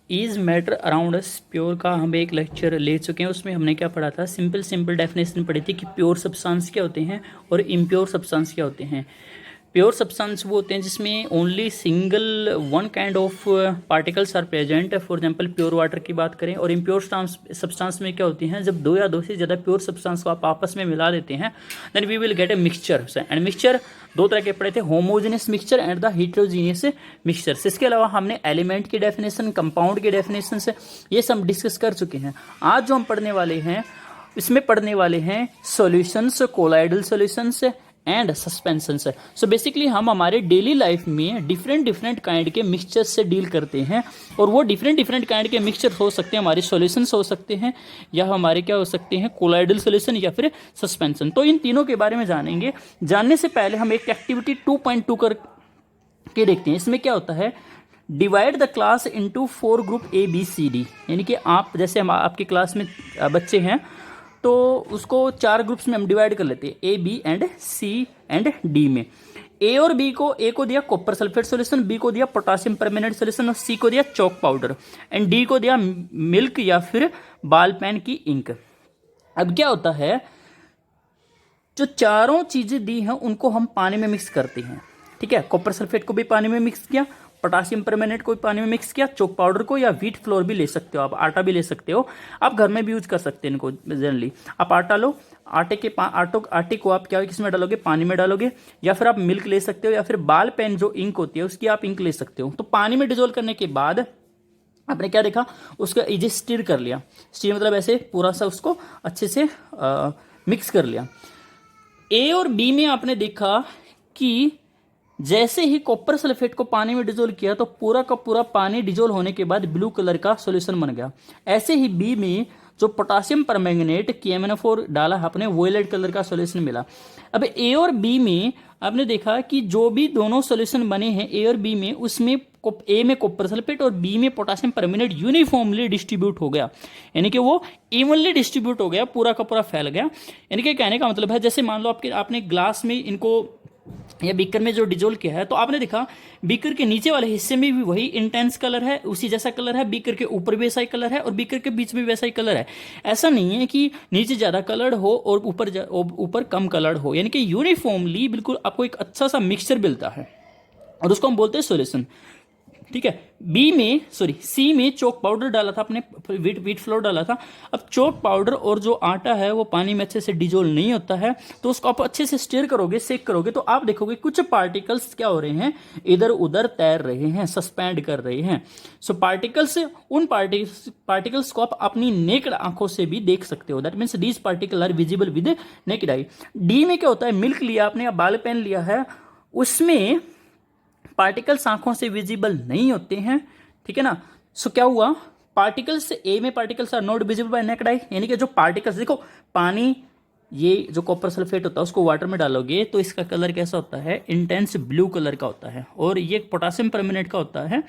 Is matter around us pure का हम एक लेक्चर ले चुके हैं। उसमें हमने क्या पढ़ा था, सिंपल डेफिनेशन पढ़ी थी कि प्योर सब्सटेंस क्या होते हैं और इम्प्योर सब्सटेंस क्या होते हैं। प्योर सब्सटेंस वो होते हैं जिसमें only single one kind of particles are present, for example pure water की बात करें। और इम्प्योर सब्सटेंस में क्या होती हैं, जब दो या दो से ज़्यादा प्योर सब्सटेंस को आप आपस में मिला देते हैं then we will get a mixture. And mixture दो तरह के पढ़े थे, homogeneous mixture and the heterogeneous mixture. इसके अलावा हमने एलिमेंट की डेफिनेशन, कंपाउंड की डेफिनेशन से ये सब डिस्कस कर चुके हैं। आज जो हम पढ़ने वाले हैं इसमें पढ़ने वाले हैं solutions, colloidal solutions and suspensions. So basically हम हमारे डेली लाइफ में डिफरेंट काइंड के मिक्सचर से डील करते हैं, और वो डिफरेंट काइंड के मिक्सचर हो सकते हैं, हमारे सॉल्यूशंस हो सकते हैं या हमारे क्या हो सकते हैं, कोलाइडल सॉल्यूशन या फिर सस्पेंशन। तो इन तीनों के बारे में जानेंगे। जानने से पहले हम एक एक्टिविटी 2.2 कर के देखते हैं। इसमें क्या होता है, divide the class into 4 group A B C D। यानी कि आप जैसे हम आपकी क्लास में बच्चे हैं तो उसको 4 ग्रुप्स में हम डिवाइड कर लेते हैं, A B and C and D में। A और B को, A को दिया कॉपर सल्फेट सॉल्यूशन, B को दिया पोटासियम परमेनेंट सॉल्यूशन और C को दिया चौक पाउडर एंड D को दिया मिल्क या फिर बाल पेन की इंक। अब क्या होता है, जो चारों चीजें दी हैं उनको हम पानी में मिक्स करते हैं। ठीक है, कॉपर सल्फेट को भी पानी में मिक्स किया, पोटासियम परमेनेट को भी पानी में मिक्स किया, चौक पाउडर को या व्हीट फ्लोर भी ले सकते हो, आप आटा भी ले सकते हो, आप घर में भी यूज कर सकते हैं इनको। जनरली आप आटा लो, आटे को आप क्या किस में डालोगे, पानी में डालोगे, या फिर आप मिल्क ले सकते हो, या फिर बाल पेन जो इंक होती है उसकी आप इंक ले सकते हो। तो पानी में डिजोल्व करने के बाद आपने क्या देखा, उसका इजी स्टीर कर लिया। स्टीर मतलब ऐसे पूरा सा उसको अच्छे से मिक्स कर लिया। ए और बी में आपने देखा कि जैसे ही कॉपर सल्फेट को पानी में डिजोल्व किया तो पूरा का पूरा पानी डिजोल्व होने के बाद ब्लू कलर का सॉल्यूशन बन गया। ऐसे ही बी में जो पोटासियम परमैंगनेट KMnO4 डाला आपने, वोयलेट कलर का सॉल्यूशन मिला। अब ए और बी में आपने देखा कि जो भी दोनों सॉल्यूशन बने हैं ए और बी में, उसमें ए में कॉपर सल्फेट और बी में पोटासियम परमैंगनेट यूनिफॉर्मली डिस्ट्रीब्यूट हो गया, यानी कि वो इवनली डिस्ट्रीब्यूट हो गया, पूरा का पूरा फैल गया। यानी कि कहने का मतलब है, जैसे मान लो आपने ग्लास में इनको या बीकर में जो डिजोल्व किया है, तो आपने देखा बीकर के नीचे वाले हिस्से में भी वही इंटेंस कलर है, उसी जैसा कलर है, बीकर के ऊपर भी वैसा ही कलर है और बीकर के बीच में भी वैसा ही कलर है। ऐसा नहीं है कि नीचे ज्यादा कलर्ड हो और ऊपर कम कलर्ड हो, यानी कि यूनिफॉर्मली बिल्कुल आपको एक अच्छा सा मिक्सचर मिलता है और उसको हम बोलते हैं सॉल्यूशन। ठीक है, सी में चौक पाउडर डाला था आपने, व्हीट फ्लोर डाला था। अब चौक पाउडर और जो आटा है वो पानी में अच्छे से डिजोल्व नहीं होता है, तो उसको आप अच्छे से स्टीर करोगे, सेक करोगे, तो आप देखोगे कुछ पार्टिकल्स क्या हो रहे हैं, इधर उधर तैर रहे हैं, सस्पेंड कर रहे हैं। सो उन पार्टिकल्स को आप अपनी नेक्ड आंखों से भी देख सकते हो। That means these particle are visible with naked eye. D में क्या होता है, मिल्क लिया आपने या बाल पेन लिया है, उसमें पार्टिकल्स आंखों से विजिबल नहीं होते हैं। ठीक है ना। सो क्या हुआ, पार्टिकल्स ए में particles are not visible by naked eye, यानी कि जो पार्टिकल्स, देखो पानी, ये जो कॉपर सल्फेट होता है उसको वाटर में डालोगे तो इसका कलर कैसा होता है, इंटेंस ब्लू कलर का होता है, और ये पोटासियम परमेनेट का होता है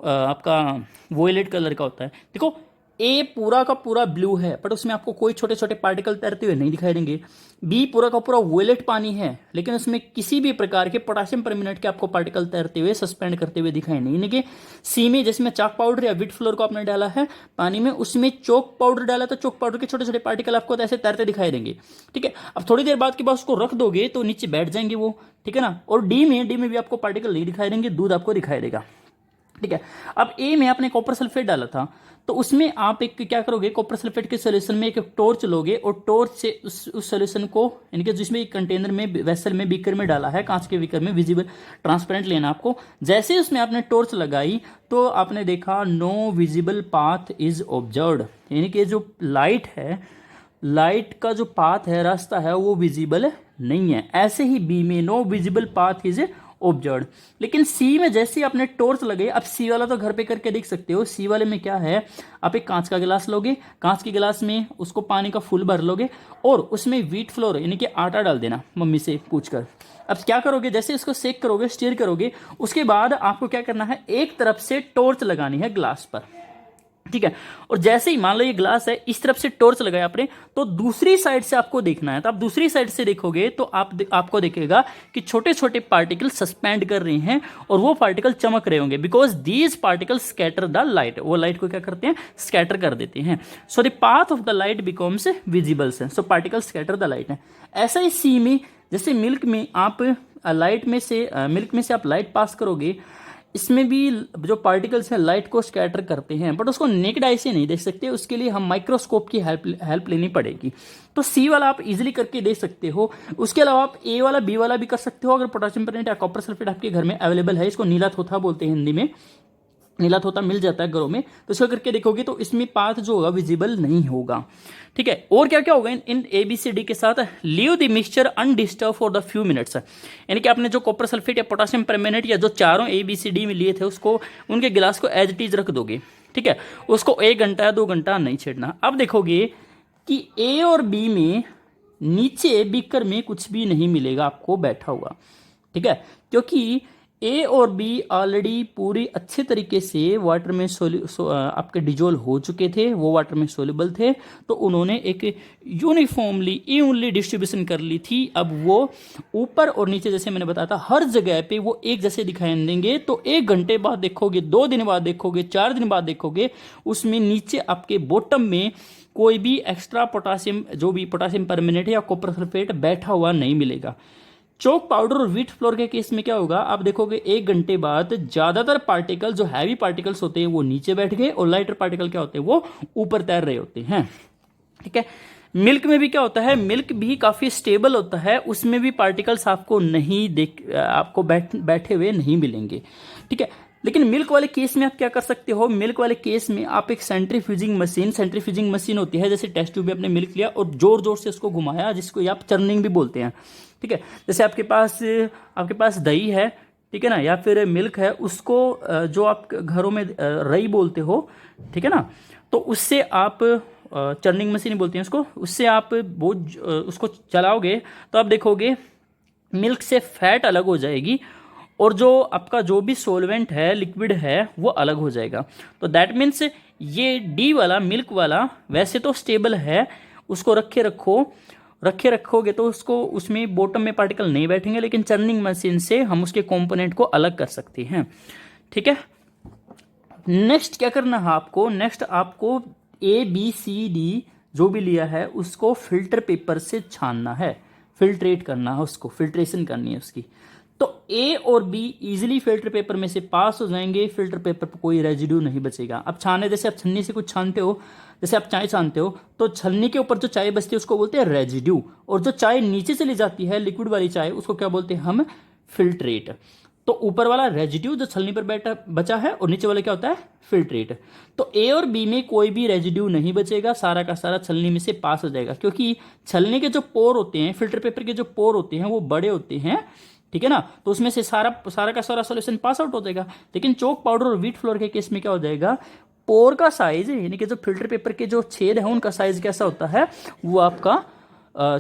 आपका वोयलेट कलर का होता है। देखो ए पूरा का पूरा ब्लू है बट उसमें आपको कोई छोटे छोटे पार्टिकल तैरते हुए नहीं दिखाई देंगे। बी पूरा का पूरा वोयलेट पानी है लेकिन उसमें किसी भी प्रकार के पोटासियम परमेनेट के आपको पार्टिकल तैरते हुए, सस्पेंड करते हुए दिखाई नहीं देंगे। सी में जिसमें चाक पाउडर या व्हीट फ्लोर को आपने डाला है पानी में, उसमें चौक पाउडर डाला तो चौक पाउडर के छोटे छोटे पार्टिकल आपको ऐसे तैरते दिखाई देंगे। ठीक है, अब थोड़ी देर बाद के बाद उसको रख दोगे तो नीचे बैठ जाएंगे वो। ठीक है ना। और डी में भी आपको पार्टिकल नहीं दिखाई देंगे, दूध आपको दिखाई देगा। ठीक है, अब ए में आपने कॉपर सल्फेट डाला था तो उसमें आप एक क्या करोगे, कॉपर सल्फेट के सॉल्यूशन में एक टॉर्च लोगे और टॉर्च से उस सॉल्यूशन को, यानी कि जिसमें एक कंटेनर में, वेसल में, बीकर में डाला है, कांच के बीकर में, विजिबल ट्रांसपेरेंट लेना आपको। जैसे ही उसमें आपने टॉर्च लगाई तो आपने देखा no visible path is observed, यानी कि जो लाइट है, लाइट का जो पाथ है, रास्ता है, वो विजिबल नहीं है। ऐसे ही बी में no visible path is observed. लेकिन सी में जैसे ही आपने टॉर्च लगे, अब सी वाला तो घर पे करके देख सकते हो। सी वाले में क्या है, आप एक कांच का गिलास लोगे, कांच के गिलास में उसको पानी का फुल भर लोगे और उसमें व्हीट फ्लोर यानी कि आटा डाल देना मम्मी से पूछकर। अब क्या करोगे, जैसे इसको सेक करोगे, स्टीर करोगे, उसके बाद आपको क्या करना है, एक तरफ से टॉर्च लगानी है ग्लास पर। ठीक है। और जैसे ही मान लो ये ग्लास है, इस तरफ से टॉर्च लगाया आपने, तो दूसरी साइड से आपको देखना है, तो आप दूसरी साइड से देखोगे तो आपको दिखेगा कि छोटे छोटे पार्टिकल सस्पेंड कर रहे हैं और वो पार्टिकल चमक रहे होंगे, because these particle scatter the light, वो लाइट को क्या करते हैं, स्कैटर कर देते हैं। So the path of the light becomes visibles, so particle scatter the light है। ऐसा ही सी में, जैसे मिल्क में आप लाइट में से मिल्क में से आप लाइट पास करोगे, इसमें भी जो पार्टिकल्स हैं लाइट को स्कैटर करते हैं, बट उसको नेकेड आई से नहीं देख सकते, उसके लिए हम माइक्रोस्कोप की हेल्प लेनी पड़ेगी। तो सी वाला आप इजीली करके देख सकते हो। उसके अलावा आप ए वाला, बी वाला भी कर सकते हो, अगर पोटेशियम परमैंगनेट या कॉपर सल्फेट आपके घर में अवेलेबल है। इसको नीला थोथा बोलते हैं हिंदी में, नीला थोथा मिल जाता है घरों में, तो इसको करके देखोगे तो इसमें पाथ जो होगा विजिबल नहीं होगा। ठीक है। और क्या क्या होगा इन ए बी सी डी के साथ, leave the mixture undisturb for the few minutes, यानी कि आपने जो कॉपर सल्फेट या पोटेशियम परमैंगनेट या जो चारों ए बी सी डी में लिए थे उसको, उनके गिलास को एज इट इज रख दोगे। ठीक है। उसको 1 घंटा या 2 घंटा नहीं छेड़ना। अब देखोगे कि ए और बी में नीचे बीकर में कुछ भी नहीं मिलेगा आपको बैठा हुआ। ठीक है। क्योंकि ए और बी ऑलरेडी पूरी अच्छे तरीके से वाटर में आपके डिजोल्व हो चुके थे, वो वाटर में सोल्यूबल थे, तो उन्होंने एक यूनिफॉर्मली इवनली डिस्ट्रीब्यूशन कर ली थी। अब वो ऊपर और नीचे, जैसे मैंने बताया था, हर जगह पे वो एक जैसे दिखाई देंगे। तो 1 घंटे बाद देखोगे, 2 दिन बाद देखोगे, 4 दिन बाद देखोगे, उसमें नीचे आपके बॉटम में कोई भी एक्स्ट्रा पोटासियम, जो भी पोटासियम परमैंगनेट या कॉपर सल्फेट बैठा हुआ नहीं मिलेगा। चौक पाउडर और व्हीट फ्लोर के केस में क्या होगा, आप देखोगे 1 घंटे बाद ज्यादातर पार्टिकल, जो हैवी पार्टिकल्स होते हैं वो नीचे बैठ गए, और लाइटर पार्टिकल क्या होते हैं, वो ऊपर तैर रहे होते हैं। ठीक है। मिल्क में भी क्या होता है, मिल्क भी काफी स्टेबल होता है, उसमें भी पार्टिकल्स आपको बैठे हुए नहीं मिलेंगे। ठीक है। लेकिन मिल्क वाले केस में आप क्या कर सकते हो, मिल्क वाले केस में आप एक सेंट्रीफ्यूजिंग मशीन होती है, जैसे टेस्ट ट्यूब में आपने मिल्क लिया और जोर जोर से उसको घुमाया, जिसको आप चर्निंग भी बोलते हैं। ठीक है। जैसे आपके पास दही है, ठीक है ना, या फिर मिल्क है, उसको जो आप घरों में रई बोलते हो, ठीक है ना, तो उससे आप चर्निंग मशीन बोलते हैं उसको, उससे आप उसको चलाओगे तो आप देखोगे मिल्क से फैट अलग हो जाएगी, और जो आपका जो भी सोलवेंट है, लिक्विड है, वो अलग हो जाएगा। तो दैट मीन्स ये डी वाला, मिल्क वाला, वैसे तो स्टेबल है, उसको रखे रखोगे तो उसको, उसमें बॉटम में पार्टिकल नहीं बैठेंगे, लेकिन चर्निंग मशीन से हम उसके कंपोनेंट को अलग कर सकते हैं। ठीक है। नेक्स्ट क्या करना है आपको, नेक्स्ट आपको ए बी सी डी जो भी लिया है उसको फिल्टर पेपर से छानना है, फिल्ट्रेट करना है, उसको फिल्ट्रेशन करनी है उसकी। तो ए और बी इजीली फिल्टर पेपर में से पास हो जाएंगे, फिल्टर पेपर पर कोई रेजिड्यू नहीं बचेगा। अब छाने, जैसे आप छन्नी से कुछ छानते हो, जैसे आप चाय छानते हो, तो छन्नी के ऊपर जो चाय बचती है उसको बोलते हैं रेजिड्यू, और जो चाय नीचे चली जाती है, लिक्विड वाली चाय, उसको क्या बोलते हैं हम, फिल्ट्रेट। तो ऊपर वाला रेजिड्यू जो छलनी पर बचा है, और नीचे वाला क्या होता है, फिल्ट्रेट। तो ए और बी में कोई भी रेजिड्यू नहीं बचेगा, सारा का सारा छलनी में से पास हो जाएगा, क्योंकि छलनी के जो पोर होते हैं, फिल्टर पेपर के जो पोर होते हैं, वो बड़े होते हैं। ठीक है ना, तो उसमें से सारा का सारा सॉल्यूशन पास आउट हो जाएगा। लेकिन चौक पाउडर और व्हीट फ्लोर के केस में क्या हो जाएगा, पोर का साइज, यानी कि जो फिल्टर पेपर के जो छेद है उनका साइज कैसा होता है, वो आपका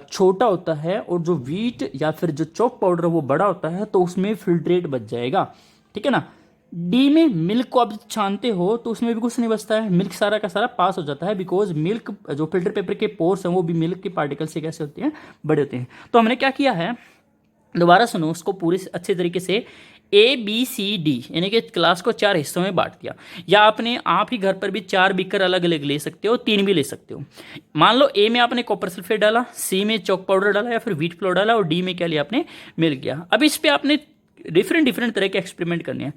छोटा होता है, और जो व्हीट या फिर जो चौक पाउडर है वो बड़ा होता है, तो उसमें फिल्ट्रेट बच जाएगा। ठीक है ना। डी में मिल्क को आप छानते हो तो उसमें भी कुछ नहीं बचता है, मिल्क सारा का सारा पास हो जाता है, बिकॉज मिल्क, जो फिल्टर पेपर के पोर्स हैं वो भी मिल्क के पार्टिकल से कैसे होते हैं, बड़े होते हैं। तो हमने क्या किया है, दोबारा सुनो उसको पूरे अच्छे तरीके से, ए बी सी डी यानी कि क्लास को 4 हिस्सों में बांट दिया, या आपने आप ही घर पर भी 4 बीकर अलग अलग ले सकते हो, 3 भी ले सकते हो। मान लो ए में आपने कॉपर सल्फेट डाला, सी में चौक पाउडर डाला या फिर व्हीट फ्लोर डाला, और डी में क्या लिया आपने, मिल्क किया। अब इस पे आपने डिफरेंट तरह के एक्सपेरिमेंट करने हैं।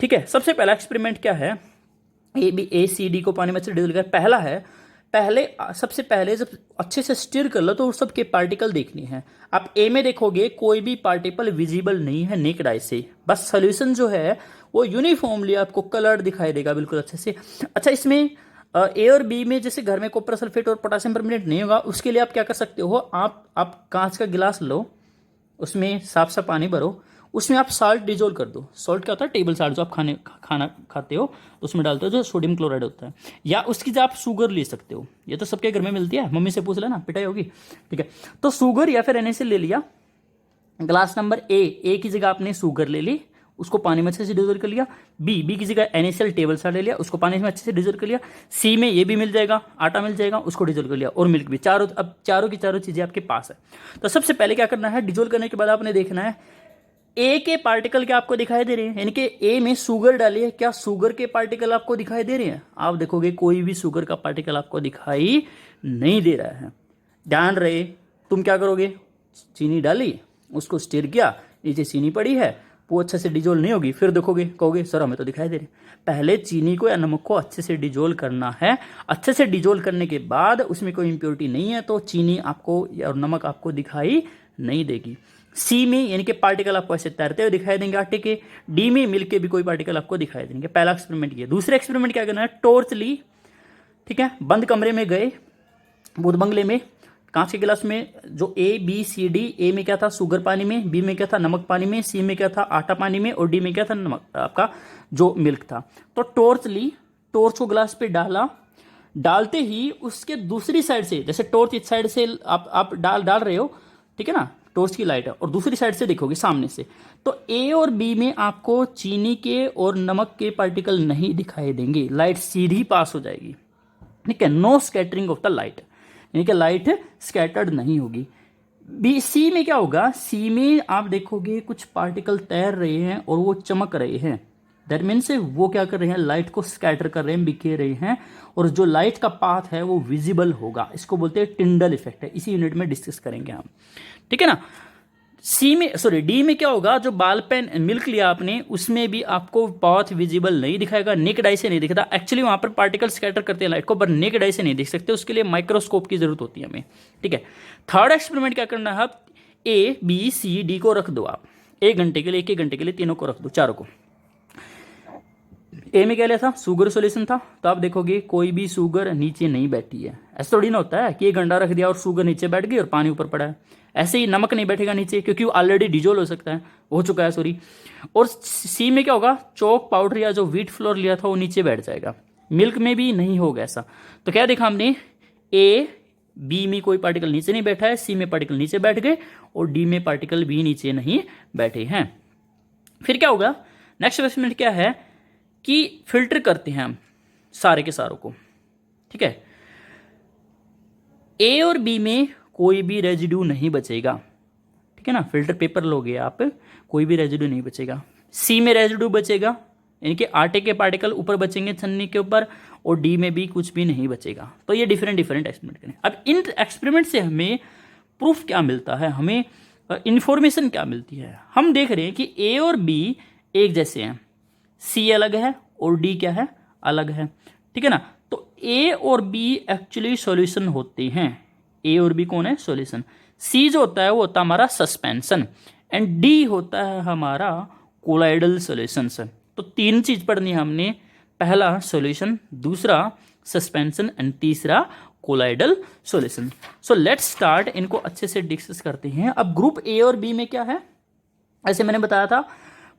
ठीक है। सबसे पहला एक्सपेरिमेंट क्या है, ए सी डी को पानी में से डिजोल्व कर, सबसे पहले जब अच्छे से स्टिर कर लो तो उस सब के पार्टिकल देखने हैं। आप ए में देखोगे कोई भी पार्टिकल विजिबल नहीं है नेकेड आई से, बस सोल्यूशन जो है वो यूनिफॉर्मली आपको कलर्ड दिखाई देगा बिल्कुल अच्छे से। अच्छा, इसमें ए और बी में जैसे घर में कॉपर सल्फेट और पोटेशियम परमैंगनेट नहीं होगा, उसके लिए आप क्या कर सकते हो, आप कांच का गिलास लो, उसमें साफ सा पानी भरो, उसमें आप साल्ट डिजोल्व कर दो। सॉल्ट क्या होता है, टेबल साल्ट, जो आप खाना खाते हो तो उसमें डालते हो, जो सोडियम क्लोराइड होता है, या उसकी जगह आप शुगर ले सकते हो, ये तो सबके घर में मिलती है, मम्मी से पूछ लेना, पिटाई होगी। ठीक है। तो शुगर या फिर NaCl ले लिया, ग्लास नंबर ए की जगह आपने शुगर ले ली, उसको पानी में अच्छे से डिजोल्व कर लिया। बी की जगह NaCl टेबल साल्ट ले लिया, उसको पानी में अच्छे से डिजोल्व कर लिया। सी में ये भी मिल जाएगा, आटा मिल जाएगा, उसको डिजोल्व कर लिया, और मिल्क भी। अब चारों की चारों चीज़ें आपके पास है। तो सबसे पहले क्या करना है, डिजोल्व करने के बाद आपने देखना है ए के पार्टिकल क्या आपको दिखाई दे रहे हैं, यानी कि ए में शुगर डाली है, क्या शुगर के पार्टिकल आपको दिखाई दे रहे हैं? आप देखोगे कोई भी शुगर का पार्टिकल आपको दिखाई नहीं दे रहा है। ध्यान रहे, तुम क्या करोगे, चीनी डाली, उसको स्टिर किया, नीचे चीनी पड़ी है, वो अच्छे से डिजोल्व नहीं होगी, फिर देखोगे, कहोगे सर हमें तो दिखाई दे रही। पहले चीनी को या नमक को अच्छे से डिजोल्व करना है। अच्छे से डिजोल्व करने के बाद उसमें कोई इम्प्योरिटी नहीं है तो चीनी आपको और नमक आपको दिखाई नहीं देगी। सी में यानी कि पार्टिकल आपको ऐसे तैरते हुए दिखाई देंगे आटे के। डी में मिल्क के भी कोई पार्टिकल आपको दिखाई देंगे। पहला एक्सपेरिमेंट किया। दूसरा एक्सपेरिमेंट क्या करना है, टॉर्च ली, ठीक है, बंद कमरे में गए, बुध बंगले में, कांच के गिलास में जो ABCD, ए में क्या था, शुगर पानी में, बी में क्या था, नमक पानी में, सी में क्या था, आटा पानी में, और डी में क्या था, नमक आपका जो मिल्क था। तो टॉर्च ली, टॉर्च को गिलास पे डाला, डालते ही उसके दूसरी साइड से, जैसे टॉर्च इस साइड से आप डाल रहे हो, ठीक है ना, टॉर्च की लाइट है, और दूसरी साइड से देखोगे सामने से, तो ए और बी में आपको चीनी के और नमक के पार्टिकल नहीं दिखाई देंगे, लाइट सीधी पास हो जाएगी, ठीक है, no scattering of the light, यानी कि लाइट स्कैटर्ड नहीं होगी। सी में क्या होगा, सी में आप देखोगे कुछ पार्टिकल तैर रहे हैं और वो चमक रहे हैं, दैट मीन्स वो क्या कर रहे हैं, लाइट को स्कैटर कर रहे हैं, बिखेर रहे हैं, और जो लाइट का पाथ है वो विजिबल होगा। इसको बोलते हैं टिंडल इफेक्ट है, इसी यूनिट में डिस्कस करेंगे हम, ठीक है ना। डी में क्या होगा, जो बाल पेन मिल्क लिया आपने उसमें भी आपको पाथ विजिबल नहीं दिखाएगा, नेकेड आई से नहीं दिखता। एक्चुअली वहां पर पार्टिकल स्कैटर करते हैं लाइट को, पर नेकेड आई से नहीं देख सकते, उसके लिए माइक्रोस्कोप की जरूरत होती है हमें, ठीक है। थर्ड एक्सपेरिमेंट क्या करना है, आप ABCD को रख दो, आप 1 घंटे के लिए, 1 घंटे के लिए तीनों को रख दो, चारों को। ए में क्या लिया था, शुगर सॉल्यूशन था, तो आप देखोगे कोई भी शुगर नीचे नहीं बैठी है। ऐसा थोड़ी ना होता है कि 1 घंटा रख दिया और शुगर नीचे बैठ गई और पानी ऊपर पड़ा है। ऐसे ही नमक नहीं बैठेगा नीचे, क्योंकि वो ऑलरेडी डिजोल्व हो चुका है, सॉरी। और सी में क्या होगा, चॉक पाउडर या जो व्हीट फ्लोर लिया था वो नीचे बैठ जाएगा। मिल्क में भी नहीं होगा ऐसा। तो क्या देखा हमने, बी में कोई पार्टिकल नीचे नहीं बैठा है, सी में पार्टिकल नीचे बैठ गए, और डी में पार्टिकल भी नीचे नहीं बैठे हैं। फिर क्या होगा, नेक्स्ट एक्सपेरिमेंट क्या है कि फिल्टर करते हैं हम सारे के सारों को, ठीक है। ए और बी में कोई भी रेजिड्यू नहीं बचेगा, ठीक है ना, फिल्टर पेपर लोगे आप, कोई भी रेजिड्यू नहीं बचेगा। सी में रेजिड्यू बचेगा, यानी कि आटे के पार्टिकल ऊपर बचेंगे छन्नी के ऊपर, और डी में भी कुछ भी नहीं बचेगा। तो ये डिफरेंट एक्सपेरिमेंट करें। अब इन एक्सपेरिमेंट से हमें प्रूफ क्या मिलता है, हमें इंफॉर्मेशन क्या मिलती है। हम देख रहे हैं कि ए और बी एक जैसे हैं, सी अलग है और डी क्या है, अलग है, ठीक है ना। तो ए और बी एक्चुअली सॉल्यूशन होते हैं। ए और बी कौन है, सॉल्यूशन। सी जो होता है वो होता है हमारा सस्पेंशन, एंड डी होता है हमारा कोलाइडल सॉल्यूशन। तो 3 चीज पढ़नी है हमने, पहला सॉल्यूशन, दूसरा सस्पेंशन, एंड तीसरा colloidal solution. So let's start, इनको अच्छे से डिस्कस करते हैं। अब ग्रुप ए और बी में क्या है, ऐसे मैंने बताया था,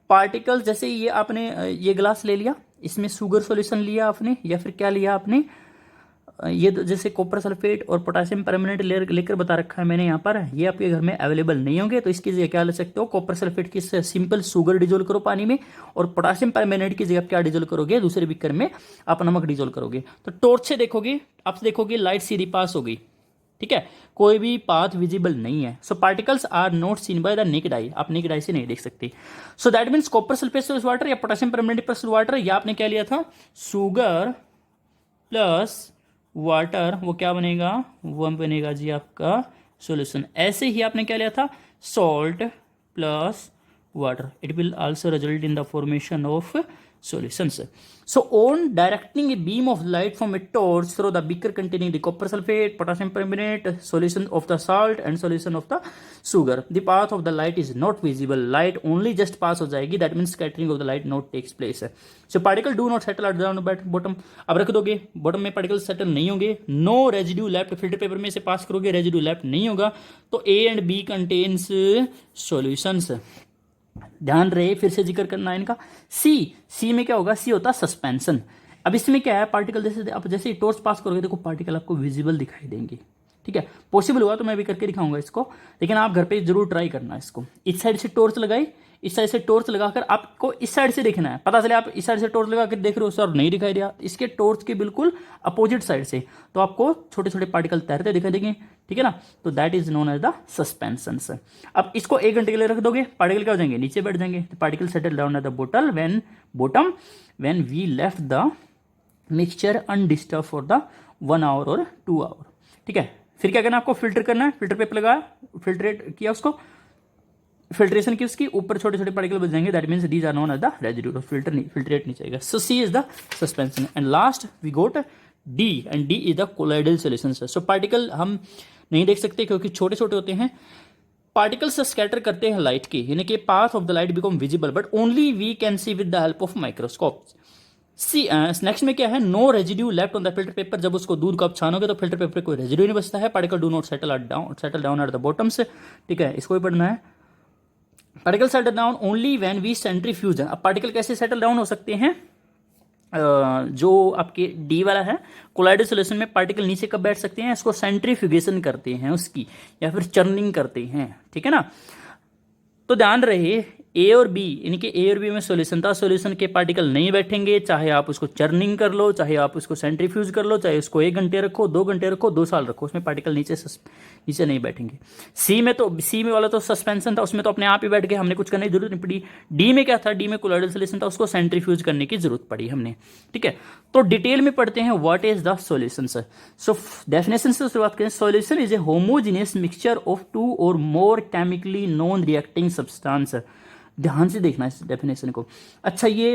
पार्टिकल जैसे ये आपने ये ग्लास ले लिया, इसमें शुगर सॉल्यूशन लिया आपने, या फिर क्या लिया आपने, ये जैसे कॉपर सल्फेट और पोटेशियम परमेनेंट लेकर बता रखा है मैंने यहाँ पर, ये आपके घर में अवेलेबल नहीं होंगे, तो इसकी जगह क्या ले सकते हो, कॉपर सल्फेट की सिंपल शुगर डिजोल्व करो पानी में, और पोटेशियम परमेनेंट की जगह क्या डिजोल्व करोगे, दूसरे बीकर में आप नमक डिजोल्व करोगे। तो टॉर्च से देखोगे, आप देखोगे लाइट सीधी पास हो गई, ठीक है, कोई भी पाथ विजिबल नहीं है। So particles are not seen by the naked eye, आप नेकेड आई से नहीं देख सकते। So that means copper sulphate plus water या पोटेशियम परमेनेंट प्लस वाटर, या आपने क्या लिया था, शुगर प्लस वाटर, वो क्या बनेगा, वो बनेगा जी आपका सॉल्यूशन। ऐसे ही आपने क्या लिया था, salt plus water, it will also result in the formation of solutions. So on directing a beam of light from a torch through the beaker containing the copper sulfate, potassium permanganate, solution of the salt and solution of the sugar, the path of the light is not visible. Light only just pass हो जाएगी, that means scattering of the light not takes place. So particle do not settle at the bottom. अब रख दोगे, bottom में particle settle नहीं होंगे, no residue left, filter paper में से पास करोगे, रेजिड्यू लेफ्ट नहीं होगा, तो A and B contains solutions. ध्यान रहे, फिर से जिक्र करना है इनका। सी में क्या होगा, सी होता है सस्पेंशन। अब इसमें क्या है, पार्टिकल जैसे आप जैसे ही टॉर्च पास करोगे, देखो पार्टिकल आपको विजिबल दिखाई देंगे, ठीक है। पॉसिबल हुआ तो मैं भी करके दिखाऊंगा इसको, लेकिन आप घर पे जरूर ट्राई करना इसको। इस साइड से टॉर्च लगाई, इस साइड से टॉर्च लगाकर आपको इस साइड से देखना है, पता चले आप इस साइड से टॉर्च लगाकर देख रहे हो सर नहीं दिखाई दिया, इसके टॉर्च के बिल्कुल अपोजिट साइड से तो आपको छोटे छोटे पार्टिकल तैरते दिखाई देंगे, ठीक है ना। तो that is known as the suspension. अब इसको 1 घंटे के लिए रख दोगे, पार्टिकल क्या हो जाएंगे, नीचे बैठ जाएंगे। Particle settle down at the bottom when we left the mixture undisturb for the 1 hour और 2 आवर, ठीक है। फिर क्या करना है, आपको फिल्टर करना है, फिल्टर पेपर लगाया, फिल्ट्रेट किया, उसको फिल्ट्रेशन की, उसकी ऊपर छोटे छोटे पार्टिकल बच जाएंगे, that means these are known as the residue, filtrate नहीं चाहिए। So C is the suspension and last we got D, and D is the colloidal solution. So particle हम नहीं देख सकते क्योंकि छोटे छोटे होते हैं, पार्टिकल्स स्कैटर करते हैं लाइट की, यानी कि path of the light become visible but only we can see with the help of microscope. C next में क्या है, no residue left on the filter paper. जब उसको दूध को आप छानोगे तो फिल्टर पेपर कोई रेजिड्यू नहीं बचता है। Particle do not settle down at the bottom से, ठीक है, इसको भी पढ़ना है। Particle settle down only when we centrifuge. अब पार्टिकल कैसे सेटल डाउन हो सकते हैं, जो आपके डी वाला है कोलाइडल सॉल्यूशन में पार्टिकल नीचे कब बैठ सकते हैं, इसको सेंट्रीफ्यूगेशन करते हैं उसकी, या फिर चर्निंग करते हैं, ठीक है ना। तो ध्यान रहे ए और बी, यानी कि ए और बी में सॉल्यूशन था, सॉल्यूशन के पार्टिकल नहीं बैठेंगे, चाहे आप उसको चर्निंग कर लो, चाहे आप उसको सेंट्रीफ्यूज कर लो, चाहे उसको 1 घंटे रखो, 2 घंटे रखो, 2 साल रखो, उसमें पार्टिकल नीचे नहीं बैठेंगे। सी में वाला तो सस्पेंशन था, उसमें तो अपने आप ही बैठ गए, हमने कुछ करने की जरूरत नहीं पड़ी। डी में क्या था, डी में कोलाइडल सॉल्यूशन था, उसको सेंट्रीफ्यूज करने की जरूरत पड़ी हमने, ठीक है। तो डिटेल में पढ़ते हैं what is the solution. So definition से शुरुआत करें, solution is a homogeneous mixture of 2 और मोर केमिकली नॉन रिएक्टिंग सब्सटेंस। ध्यान से देखना इस डेफिनेशन को। अच्छा, ये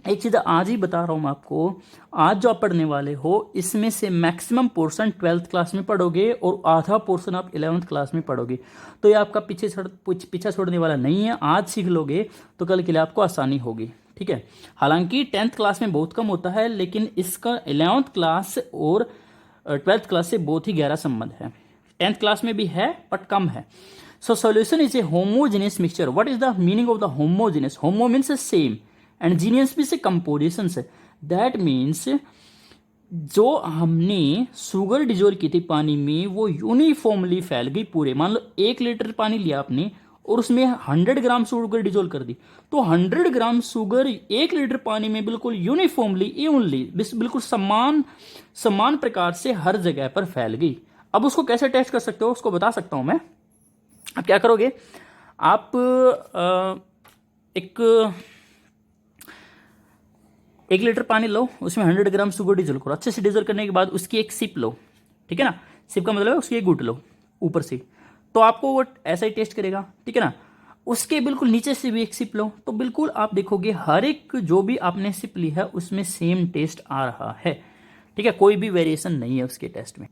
एक चीज़ आज ही बता रहा हूँ मैं आपको, आज जो आप पढ़ने वाले हो इसमें से मैक्सिमम पोर्शन 12th क्लास में पढ़ोगे और आधा पोर्शन आप 11th क्लास में पढ़ोगे, तो ये आपका पीछा छोड़ने वाला नहीं है। आज सीख लोगे तो कल के लिए आपको आसानी होगी, ठीक है। हालांकि 10th क्लास में बहुत कम होता है, लेकिन इसका 11th क्लास और 12th क्लास से बहुत ही गहरा संबंध है। 10th क्लास में भी है बट कम है। So solution is a homogeneous mixture. What is the meaning of the homogeneous? Homo means same and geneous means composition से। That means जो हमने शुगर डिजोल्व की थी पानी में वो यूनिफॉर्मली फैल गई पूरे। मान लो 1 लीटर पानी लिया आपने और उसमें 100 ग्राम शुगर डिजोल्व कर दी, तो 100 ग्राम शुगर 1 लीटर पानी में बिल्कुल यूनिफॉर्मली इवनली बिल्कुल समान प्रकार से हर जगह पर फैल गई। अब उसको कैसे टेस्ट कर सकते हो, उसको बता सकता हूं मैं। अब क्या करोगे, आप एक 1 लीटर पानी लो, उसमें 100 ग्राम शुगर डिजोल्व करो, अच्छे से डिजोल्व करने के बाद उसकी एक सिप लो, ठीक है ना। सिप का मतलब है उसकी एक घूंट लो ऊपर से, तो आपको वो ऐसा ही टेस्ट करेगा, ठीक है ना। उसके बिल्कुल नीचे से भी एक सिप लो, तो बिल्कुल आप देखोगे हर एक जो भी आपने सिप ली है उसमें सेम टेस्ट आ रहा है, ठीक है, कोई भी वेरिएशन नहीं है उसके टेस्ट में।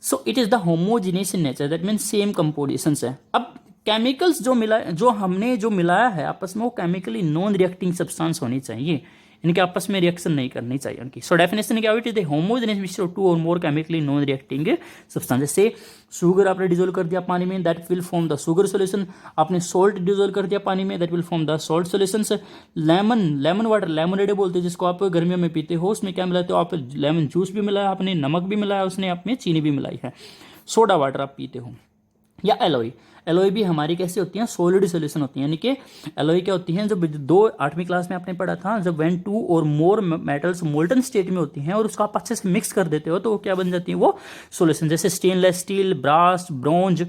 सो it is the homogeneous in nature, that means same composition है। अब केमिकल्स जो हमने मिलाया है आपस में वो केमिकली नॉन रिएक्टिंग सब्सटेंस होनी चाहिए, इनके आपस में रिएक्शन नहीं करनी चाहिए उनकी। सो डेफिनेशन क्या हुई, it is the homogeneous mixture of 2 और मोर केमिकली नॉन रिएक्टिंग सब्सटेंस। जैसे शुगर आपने डिजोल्व कर दिया पानी में, that will form the sugar solution. आपने सॉल्ट डिजोल्व कर दिया पानी में, that will form the salt solution. Lemon water, lemonade बोलते हैं जिसको आप गर्मियों में पीते हो, उसमें क्या मिलाते हो आप, लेमन जूस भी मिलाया आपने, नमक भी मिलाया उसने, आपने चीनी भी मिलाई है। सोडा वाटर आप पीते हो, या एलोई भी हमारी कैसे होती हैं, सॉलिड सॉल्यूशन होती है। यानी कि एलोई क्या होती हैं, जब 8वीं क्लास में आपने पढ़ा था, जब व्हेन 2 और मोर मेटल्स मोल्टन स्टेट में होती हैं और उसको आप अच्छे से मिक्स कर देते हो तो वो क्या बन जाती है, वो सॉल्यूशन। जैसे स्टेनलेस स्टील, ब्रास, ब्रॉन्ज,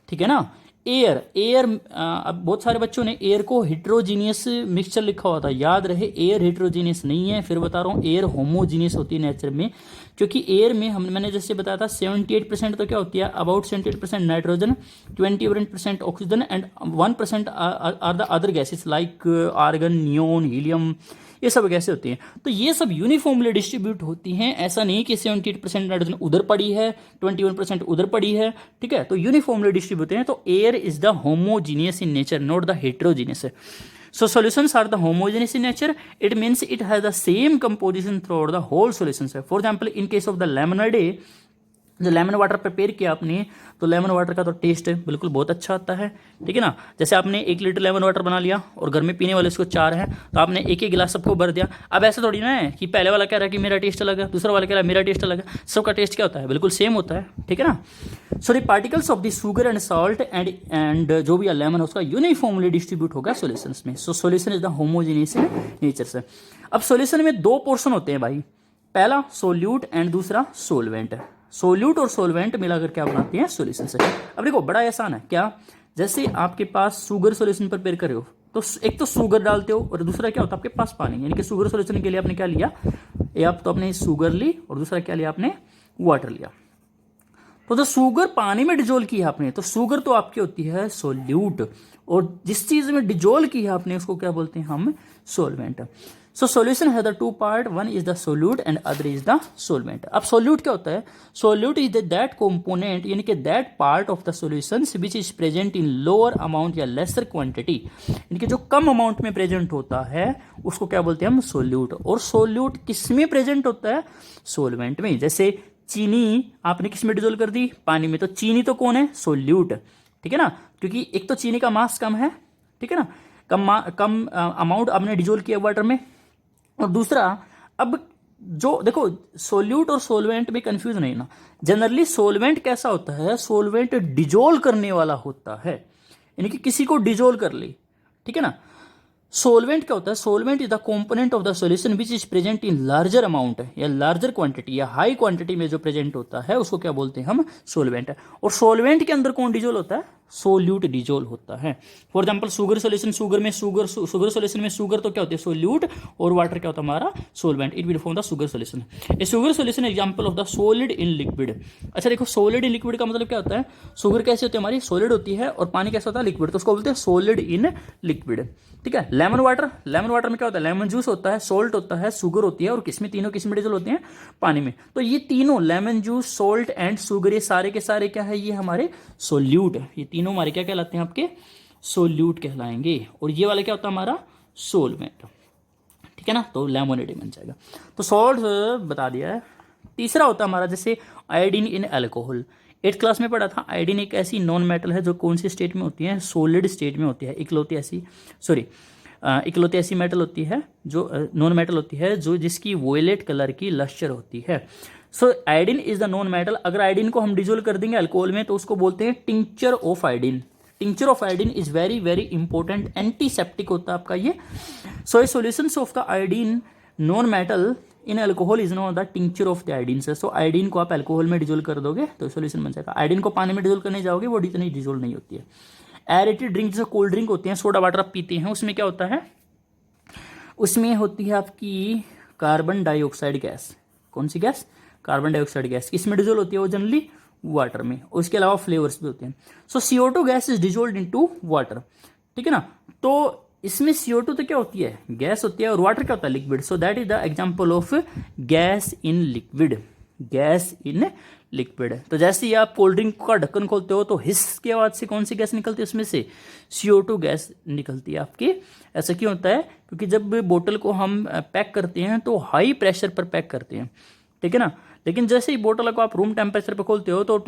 ठीक है ना। एयर अब बहुत सारे बच्चों ने एयर को हेट्रोजीनियस मिक्सचर लिखा हुआ था, याद रहे एयर हेट्रोजीनियस नहीं है। फिर बता रहा हूँ, एयर होमोजीनियस होती है नेचर में, क्योंकि एयर में मैंने जैसे बताया था 78% तो क्या होती है, about 78% nitrogen, 21% oxygen and 1% are the other gases like argon, neon, helium, ये सब गैसें होती हैं। तो ये सब यूनिफॉर्मली डिस्ट्रीब्यूट होती हैं, ऐसा नहीं कि 78% नाइट्रोजन उधर पड़ी है, 21% उधर पड़ी है, ठीक है। तो यूनिफॉर्मली डिस्ट्रीब्यूट हैं। तो air is the homogeneous in nature, not the heterogeneous. So solutions are the homogeneous in nature. It means it has the same composition throughout the whole solutions. For example, in case of the lemonade, जो lemon water prepare किया आपने, तो lemon water का तो test बिल्कुल बहुत अच्छा आता है, ठीक है ना। जैसे आपने 1 लीटर लेमन वाटर बना लिया और घर में पीने वाले उसको 4 हैं, तो आपने एक गिलास सबको भर दिया। अब ऐसा थोड़ी ना है कि पहले वाला कह रहा है कि मेरा टेस्ट अलग है, दूसरा वाला कह रहा है मेरा टेस्ट अलग है, सबका टेस्ट क्या होता है, बिल्कुल सेम होता है, ठीक है ना। So the particles of the sugar and salt and जो भी लेमन है उसका यूनिफॉर्मली डिस्ट्रीब्यूट होगा सॉल्यूशंस में। So solution is the homogeneous in nature से। अब सॉल्यूशन में 2 पोर्शन होते हैं भाई, पहला सोल्यूट एंड दूसरा सोलवेंट। सोल्यूट और सोलवेंट मिलाकर क्या बनाते हैं, सॉल्यूशन से। अब देखो बड़ा आसान है क्या, जैसे आपके पास शुगर सॉल्यूशन प्रिपेयर कर रहे हो, तो एक तो शुगर डालते हो और दूसरा क्या होता है आपके पास पानी, यानी कि शुगर सॉल्यूशन के लिए आपने क्या लिया, ये आप तो आपने शुगर ली और दूसरा क्या लिया आपने, वाटर लिया। तो जो शुगर पानी में डिजोल्व की है आपने, तो शुगर तो आपकी होती है सोल्यूट, और जिस चीज में डिजोल्व की है आपने उसको क्या बोलते हैं हम, सोलवेंट। सो सॉल्यूशन है the 2 part, one is the solute and other is the solvent. अब सोल्यूट क्या होता है, सोल्यूट इज दैट कंपोनेंट, यानी कि that part of the solution which is present in lower amount या लेसर क्वांटिटी, यानी कि जो कम अमाउंट में प्रेजेंट होता है उसको क्या बोलते हैं हम, सोल्यूट। और सोल्यूट किस में प्रेजेंट होता है, सोलवेंट में। जैसे चीनी आपने किस में डिजोल्व कर दी, पानी में, तो चीनी तो कौन है, सोल्यूट, ठीक है ना, क्योंकि एक तो चीनी का मास कम है, ठीक है ना, कम अमाउंट आपने डिजोल्व किया वाटर में, और दूसरा अब जो देखो सोल्यूट और सोलवेंट में कंफ्यूज नहीं ना। जनरली सोलवेंट कैसा होता है, सोलवेंट डिजोल्व करने वाला होता है, यानी कि किसी को डिजोल्व कर ले, ठीक है ना। सोलवेंट क्या होता है, solvent is the component of the solution which is present in larger amount या लार्जर क्वांटिटी या हाई क्वांटिटी में जो प्रेजेंट होता है उसको क्या बोलते हैं हम, सोलवेंट। और सोलवेंट के अंदर कौन डिजोल्व होता है, सोल्यूट डिजोल्व होता है। For example sugar solution, sugar solution में शुगर तो क्या होती है, सोल्यूट, और वाटर क्या होता है हमारा, solvent. It will form the sugar solution. A sugar solution example of the solid in liquid. अच्छा देखो सॉलिड इन लिक्विड का मतलब क्या होता है, शुगर कैसे होती है हमारी, सॉलिड होती है, और पानी कैसा होता है, लिक्विड, तो उसको बोलते हैं सॉलिड इन लिक्विड, ठीक है। लेमन वाटर में क्या होता है, लेमन जूस होता है, सोल्ट होता है, शुगर होती है, और किसमें, तीनों किसमें डिजोल्व होते हैं, पानी में। तो ये तीनों lemon juice, salt and sugar, ये सारे के सारे क्या है, ये हमारे सोल्यूट है। ये तीनों हमारे क्या कहलाते हैं, आपके सोल्यूट कहलाएंगे। और ये वाला क्या होता है हमारा, सोलवेंट, ठीक है ना। तो लेमोनेड बन जाएगा। तो सॉल्ट बता दिया है। तीसरा होता है हमारा जैसे आयोडीन इन अल्कोहल। 8th क्लास में पढ़ा था, आयोडीन एक ऐसी नॉन मेटल है जो कौन सी स्टेट में होती है, सॉलिड स्टेट में होती है। इकलौती ऐसी मेटल होती है जो नॉन मेटल होती है, जो जिसकी वोयलेट कलर की लस्टर होती है। So iodine is the non metal. अगर आयोडीन को हम डिजोल्व कर देंगे अल्कोहल में तो उसको बोलते हैं tincture of iodine. Tincture of iodine is very very important, antiseptic होता है आपका ये। So a solutions of the iodine non metal in alcohol is known the tincture of the iodine से। सो आयोडीन को आप अल्कोहल में dissolve कर दोगे तो सॉल्यूशन बन जाएगा। आयोडीन को पानी में डिजोल्व करने जाओगे वो इतनी डिजोल्व नहीं होती है। एरेटेड ड्रिंक जैसे कोल्ड ड्रिंक होते हैं, सोडा वाटर आप पीते हैं, उसमें क्या होता है, उसमें होती है आपकी कार्बन डाइऑक्साइड गैस। कौन सी गैस, कार्बन डाइऑक्साइड गैस। किसमें डिजोल्व होती है वो, जनरली वाटर में। उसके अलावा फ्लेवर्स भी होते हैं। सो CO2 gas is dissolve into water, ठीक है ना। तो इसमें CO2 तो क्या होती है, गैस होती है, और वाटर क्या होता है, liquid. So that is the example of gas in liquid, gas in liquid. तो जैसे ही आप कोल्ड ड्रिंक का ढक्कन खोलते हो तो हिस के आवाज से कौन सी गैस निकलती है, उसमें से CO2 गैस निकलती है आपकी। ऐसा क्यों होता है, क्योंकि जब बोतल को हम पैक करते हैं तो हाई प्रेशर पर पैक करते हैं, ठीक है ना। लेकिन जैसे ही बोतल को आप रूम टेम्परेचर पर खोलते हो तो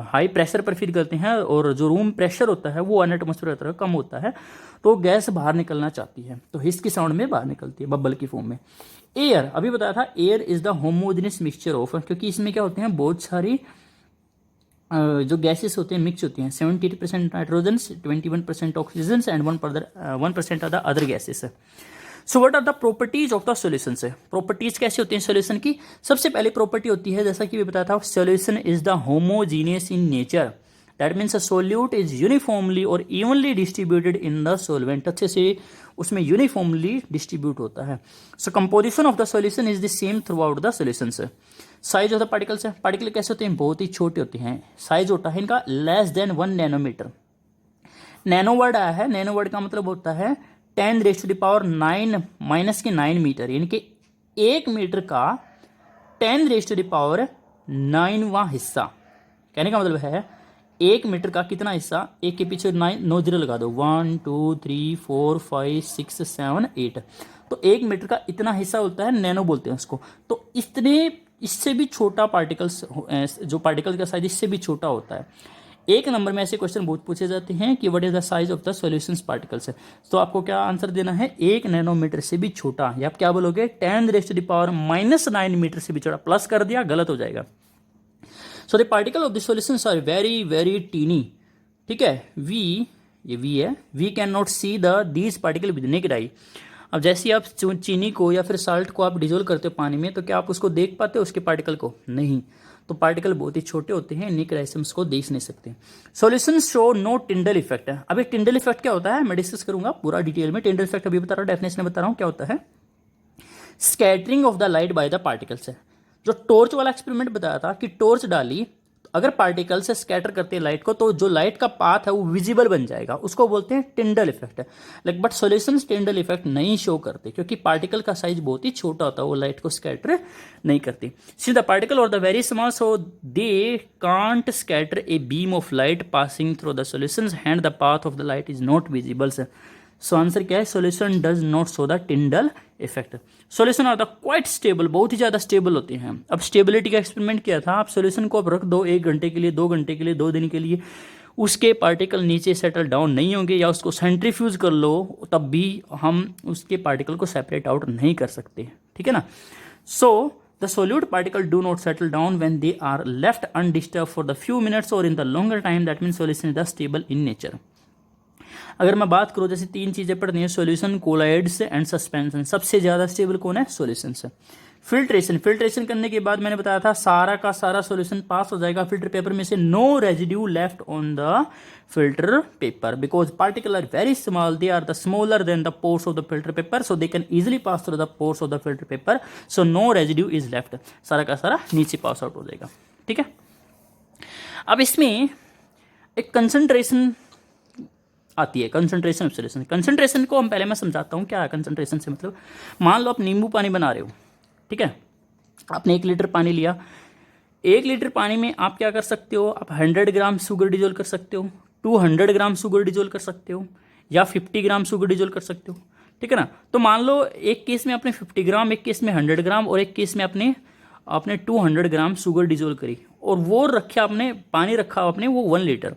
हाई प्रेशर पर फील करते हैं, और जो रूम प्रेशर होता है वो 1 एटमॉस्फेयर कम होता है, तो गैस बाहर निकलना चाहती है, तो हिस की साउंड में बाहर निकलती है, बबल की फॉर्म में। एयर, अभी बताया था, air is the homogeneous mixture of, क्योंकि इसमें क्या होते हैं, बहुत सारी जो गैसेस होते हैं मिक्स होती हैं। 78% nitrogen, 21% oxygen and 1% are the other gases. So what are the properties of the solution से, प्रॉपर्टीज कैसी होती हैं सॉल्यूशन की। सबसे पहली प्रॉपर्टी होती है, जैसा कि मैं बताया था, solution is the homogeneous in nature. That means a solute is uniformly और evenly distributed in the solvent. अच्छे से उसमें यूनिफॉर्मली डिस्ट्रीब्यूट होता है। So composition of the solution is the same throughout the solution से। Size of the particles है, particle कैसे होते हैं, बहुत ही छोटे होते हैं। साइज होता है इनका less than 1 nanometre. Nano word आया है, नैनो वर्ड का मतलब होता है 10⁻⁹ -9 मीटर, यानी कि 1 मीटर का 10⁻⁹ हिस्सा। कहने का मतलब है 1 मीटर का कितना हिस्सा, एक के पीछे 9 जीरो लगा दो, 1 2 3 4 5 6 7 8, तो 1 मीटर का इतना हिस्सा होता है, नैनो बोलते हैं उसको। तो इतने इससे भी छोटा पार्टिकल्स, जो पार्टिकल का साइज इससे भी छोटा होता है। एक नंबर में ऐसे क्वेश्चन बहुत पूछे जाते हैं कि what is the size of the solutions particles. तो आपको क्या आंसर देना है, 1 नैनोमीटर से भी छोटा, या आप क्या बोलोगे 10⁻⁻⁹ मीटर से भी छोटा। प्लस कर दिया, गलत हो जाएगा। So the particle of the solutions are very very tiny, ठीक है। ये वी है, we can not see the these particle with naked eye. अब जैसे आप चीनी को या फिर साल्ट को आप डिजोल्व करते हो पानी में, तो क्या आप उसको देख पाते हो उसके पार्टिकल को? नहीं। तो पार्टिकल बहुत ही छोटे होते हैं, नेकेड आई से हम उसको देख नहीं सकते। Solution show no Tyndall effect है। अब एक टिंडल इफेक्ट क्या होता है मैं डिस्कस करूंगा पूरा डिटेल में। टिंडल इफेक्ट अभी बता रहा हूँ, डेफिनेशन में बता रहा हूँ क्या होता है। Scattering of the light by the particles है। जो टॉर्च वाला एक्सपेरिमेंट बताया था कि टॉर्च डाली, अगर पार्टिकल से स्कैटर करते हैं लाइट को, तो जो लाइट का पाथ है वो विजिबल बन जाएगा, उसको बोलते हैं Tyndall effect. Like but solutions Tyndall effect नहीं शो करते, क्योंकि पार्टिकल का साइज बहुत ही छोटा होता है, वो लाइट को स्कैटर नहीं करती। सिंस द पार्टिकल और the very small, so they can't scatter a beam of light passing through the solutions, hand the path of the light is not visible. So answer क्या है, solution does not show the Tyndall effect. Solution आता quite stable, बहुत ही ज्यादा stable होते हैं। अब stability का एक्सपेरिमेंट किया था, आप सॉल्यूशन को आप रख दो 1 घंटे के लिए, 2 घंटे के लिए, 2 दिन के लिए, उसके पार्टिकल नीचे सेटल डाउन नहीं होंगे, या उसको सेंट्रीफ्यूज कर लो, तब भी हम उसके पार्टिकल को सेपरेट आउट नहीं कर सकते, ठीक है ना। So the solute particle do not settle down when they are left undisturbed for the few minutes or in the longer time, that mean solution is the stable in nature. अगर मैं बात करूं, जैसे 3 चीजें पढ़नी है, सॉल्यूशन, कोलाइड्स एंड सस्पेंशन। सबसे ज्यादा स्टेबल कौन है, सॉल्यूशन से। फिल्ट्रेशन, फिल्ट्रेशन करने के बाद मैंने बताया था सारा का सारा सॉल्यूशन पास हो जाएगा फिल्टर पेपर में से, no residue left on the filter paper, because particle are very small, they are the smaller than the pores of the filter paper, so they can easily pass through the pores of the filter paper, so no residue is left, सारा का सारा नीचे pass out हो जाएगा, ठीक है। अब इसमें एक कंसंट्रेशन आती है, कंसंट्रेशन ऑफ सॉल्यूशन। कंसंट्रेशन को हम पहले मैं समझाता हूँ क्या है कंसंट्रेशन से मतलब। मान लो आप नींबू पानी बना रहे हो, ठीक है, आपने 1 लीटर पानी लिया, 1 लीटर पानी में आप क्या कर सकते हो, आप 100 ग्राम शुगर डिजोल्व कर सकते हो, 200 ग्राम शुगर डिजोल्व कर सकते हो, या 50 ग्राम शुगर डिजोल्व कर सकते हो, ठीक है ना। तो मान लो एक केस में आपने 50 ग्राम, एक केस में 100 ग्राम, और एक केस में आपने 200 ग्राम शुगर डिजोल्व करी, और वो रखा आपने, पानी रखा आपने वो 1 लीटर।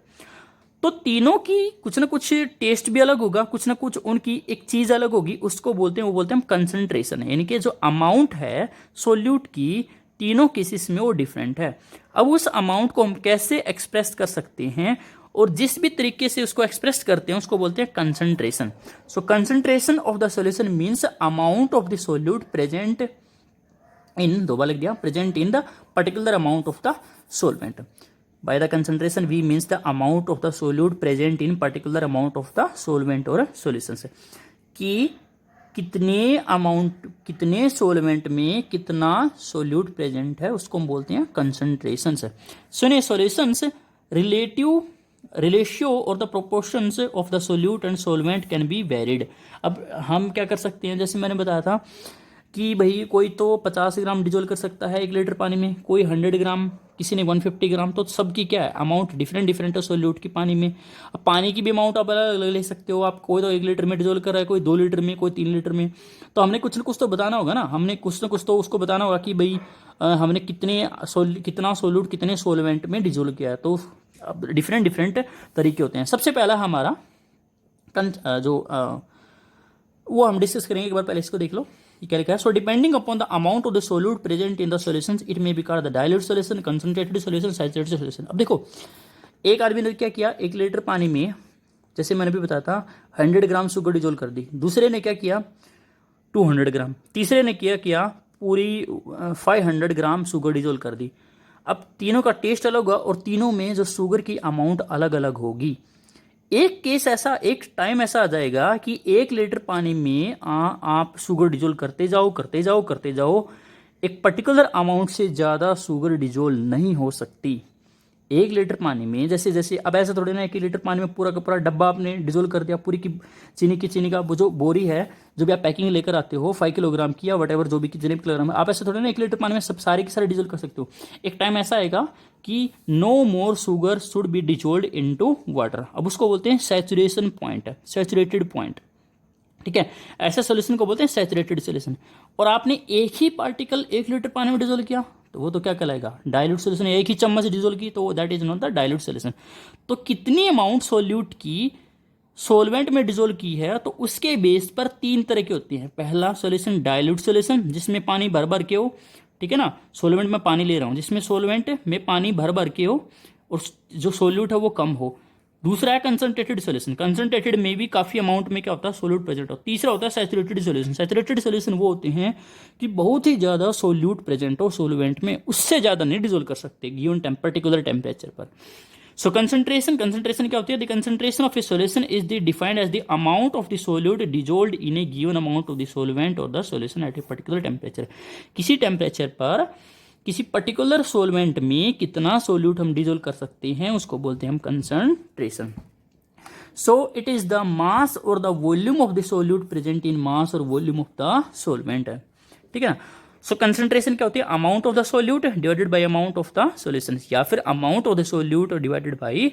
तो तीनों की कुछ ना कुछ टेस्ट भी अलग होगा, कुछ ना कुछ उनकी एक चीज अलग होगी, उसको बोलते हैं, वो बोलते हैं हम कंसंट्रेशन है, यानी कि जो अमाउंट है सोल्यूट की तीनों केसेस में वो डिफरेंट है। अब उस अमाउंट को हम कैसे एक्सप्रेस कर सकते हैं, और जिस भी तरीके से उसको एक्सप्रेस करते हैं उसको बोलते हैं concentration. So concentration of the solution means amount of the solute present इन, 2 बार लिख दिया, present in the particular amount of the solvent. By the concentration V means the amount of the solute present in particular amount of the solvent or solutions, कि कितने solvent में कितना solute present है उसको हम बोलते हैं कंसंट्रेशंस। सुनिए, सॉल्यूशंस रेशियो और the proportions of the solute and solvent can be varied. अब हम क्या कर सकते हैं, जैसे मैंने बताया था कि भाई कोई तो 50 ग्राम डिजोल्व कर सकता है 1 लीटर पानी में, कोई 100 ग्राम, किसी ने 150 ग्राम, तो सबकी क्या है अमाउंट डिफरेंट है सोल्यूट की पानी में। अब पानी की भी अमाउंट आप अलग अलग ले सकते हो, आप कोई तो 1 लीटर में डिजोल्व कर रहा है, कोई 2 लीटर में, कोई 3 लीटर में। तो हमने कुछ ना कुछ तो बताना होगा ना, हमने कुछ ना कुछ तो उसको बताना होगा कि भाई हमने कितना सोल्यूट कितने सोलवेंट में डिजोल्व किया है। तो डिफरेंट तरीके होते हैं। सबसे पहला हमारा वो हम डिस्कस करेंगे, एक बार पहले इसको देख लो क्या लिखा है। So depending upon the amount of the solute present in the solutions it may be called the dilute solution, concentrated solution, saturated solution. अब देखो, एक आदमी ने क्या किया, 1 लीटर पानी में, जैसे मैंने भी बताया था, 100 ग्राम शुगर डिजोल्व कर दी। दूसरे ने क्या किया, 200 ग्राम। तीसरे ने किया पूरी 500 ग्राम शुगर डिजोल्व कर दी। अब तीनों का टेस्ट अलग होगा और तीनों में जो शुगर की अमाउंट अलग अलग होगी। एक टाइम ऐसा आ जाएगा कि 1 लीटर पानी में आप शुगर डिजोल्व करते जाओ, एक पर्टिकुलर अमाउंट से ज़्यादा शुगर डिजोल्व नहीं हो सकती। 1 लीटर पानी में जैसे अब ऐसा थोड़ी ना 1 लीटर पानी में पूरा का पूरा डब्बा आपने डिजोल्व कर दिया, पूरी की चीनी का वो जो बोरी है, जो भी आप पैकिंग लेकर आते हो 5 किलोग्राम की या वट जो भी जितने भी किलोग्राम है, आप ऐसा थोड़ी ना 1 लीटर पानी में सब सारे के सारे डिजोल्व कर सकते हो। एक टाइम ऐसा आएगा कि no more sugar should be dissolved into water. अब उसको बोलते हैं सैचुरेशन पॉइंट, सैचुरेटेड पॉइंट, ठीक है। ऐसे सॉल्यूशन को बोलते हैं सैचुरेटेड सॉल्यूशन। और आपने एक ही पार्टिकल 1 लीटर पानी में डिजोल्व किया तो वो तो क्या कहलाएगा, डाइल्यूट सोल्यूशन। एक ही चम्मच डिजोल्व की तो that is not the dilute solution. तो कितनी अमाउंट सोल्यूट की सोलवेंट में डिजोल्व की है, तो उसके बेस पर तीन तरह की होती है। पहला सॉल्यूशन डाइल्यूट सॉल्यूशन, जिसमें पानी भर भर के हो, ठीक है ना, सोलवेंट में पानी ले रहा हूँ जिसमें सोलवेंट में पानी भर भर के हो और जो सोल्यूट है वो कम हो। दूसरा है कंसंट्रेटेड सॉल्यूशन, कंसंट्रेटेड में भी काफ़ी अमाउंट में क्या होता है, सोल्यूट प्रेजेंट हो। तीसरा होता है सैचुरेटेड सॉल्यूशन, सैचुरेटेड सॉल्यूशन वो होते हैं कि बहुत ही ज़्यादा सोल्यूट प्रेजेंट हो सोलवेंट में, उससे ज़्यादा नहीं डिजोल्व कर सकते गिवन पर्टिकुलर टेम्परेचर पर। सो कंसंट्रेशन क्या होती है, the concentration of a solution is the defined as the amount of the solute dissolved in a given amount of the solvent or the solution at a particular temperature. किसी temperature पर किसी particular solvent में कितना solute हम dissolve कर सकते हैं उसको बोलते हैं हम concentration. So it is the mass or the volume of the solute present in mass or volume of the solvent, ठीक है ना। सो कंसंट्रेशन क्या होती है, amount of the solute divided by amount of the solution, या फिर amount of the solute divided by